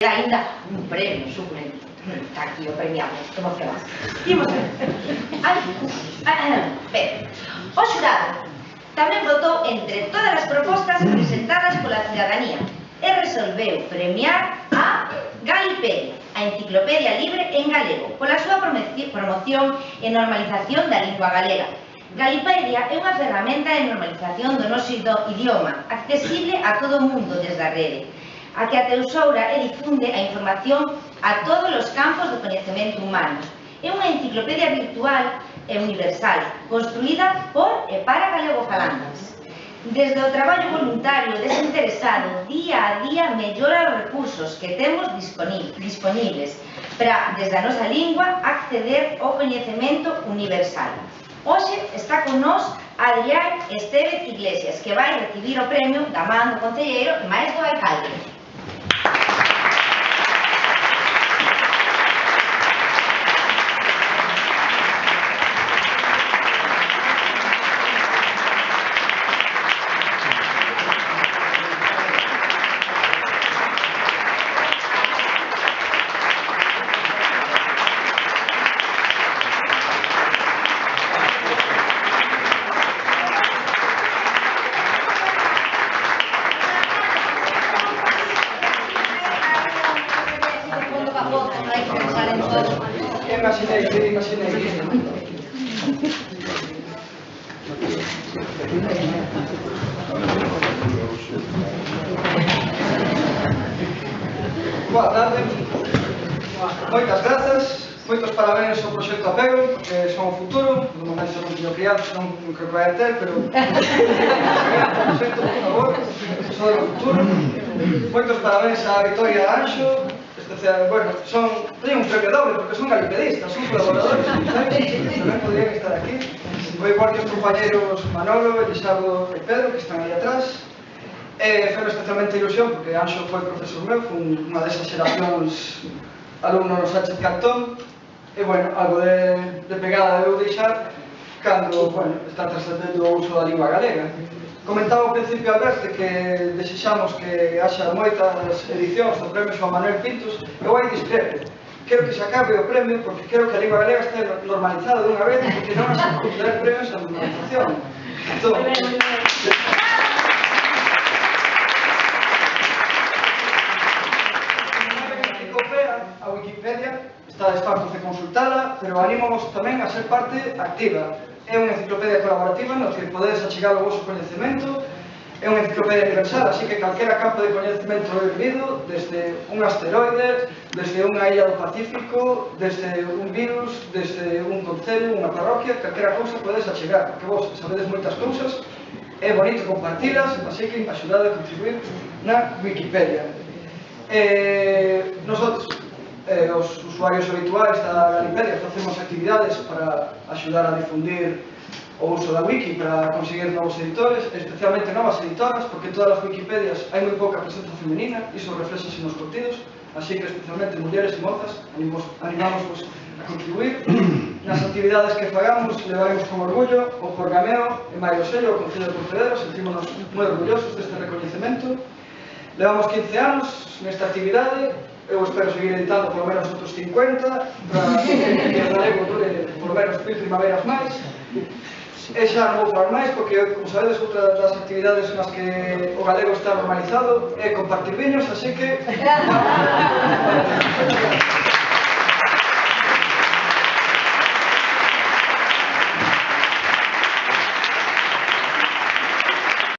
Ainda un premio suculento. Está aquí o premiado, emocionado. Imos ver. Ben, o xurado tamén votou entre todas as propostas presentadas pola cidadanía e resolveu premiar a Galipedia, a enciclopedia libre en galego, pola súa promoción e normalización da lingua galega. Galipedia é unha ferramenta de normalización do noso idioma, accesible a todo o mundo desde a rede, a que atesoura e difunde a información a todos os campos do coñecemento humano. É unha enciclopedia virtual e universal, construída por e para galegofalantes. Desde o traballo voluntario desinteresado, día a día mellora os recursos que temos dispoñibles para, desde a nosa lingua, acceder ao coñecemento universal. Hoxe está con nós Adrián Estévez Iglesias, que vai recibir o premio da man do concelleiro e máis do alcalde. Imaginei. Boa tarde. Moitas grazas, moitos parabéns ao proxecto Apego, que son o futuro. No momento non teño criados, non creo que vai a ter, pero o proxecto, por favor, son o futuro. Moitos parabéns a Victoria e a Anxo. Bueno, teñen un premio doble porque son galipedistas, son colaboradores, tamén podrían estar aquí. Vou igual que os compañeros Manolo, Elisardo e Pedro, que están aí atrás. Foi especialmente ilusión porque Anxo foi profesor meu, foi unha desas xeracións alumno no Sánchez Cantón. E, bueno, algo de pegada debo deixar cando, bueno, está trascendendo o uso da lingua galega. Comentaba ao principio Alberto que desexamos que haxa moitas edicións do premio Xoán Manuel Pintos. Eu aí discrepo. Quero que se acabe o premio porque quero que a lingua galega este normalizada dunha vez porque non se conceder premios a normalización. Entón, a Wikipedia estades fartos de consultala, pero animamos tamén a ser parte activa. É unha enciclopedia colaborativa no que podedes achegar o vosso coñecemento. É unha enciclopedia universal, así que calquera campo de coñecemento é vivido, desde un asteroide, desde unha illa do Pacífico, desde un virus, desde un concello, unha parroquia, calquera cousa podedes achegar, porque vos sabedes moitas cousas, é bonito compartilas, así que axudade a contribuir na Wikipedia. Nosotros, os usuarios habituais da Galipedia, facemos actividades para axudar a difundir o uso da wiki para conseguir novos editores, especialmente novas editoras, porque en todas as Wikipedias hai moi pouca presenza femenina, iso reflexase nos contidos, así que especialmente mulleres e mozas animamos a contribuir. Nas actividades que fagamos levaremos con orgullo o Porgameo e Maio Sello, o Concello de Pontevedra, sentímonos moi orgullosos deste reconhecemento. Levamos 15 anos nesta actividade. Eu espero seguir editando polo menos outros 50 para que o galego dure polo menos 1000 primaveras máis. E xa non vou falar máis porque, como sabedes, outra das actividades nas que o galego está normalizado é compartir viños, así que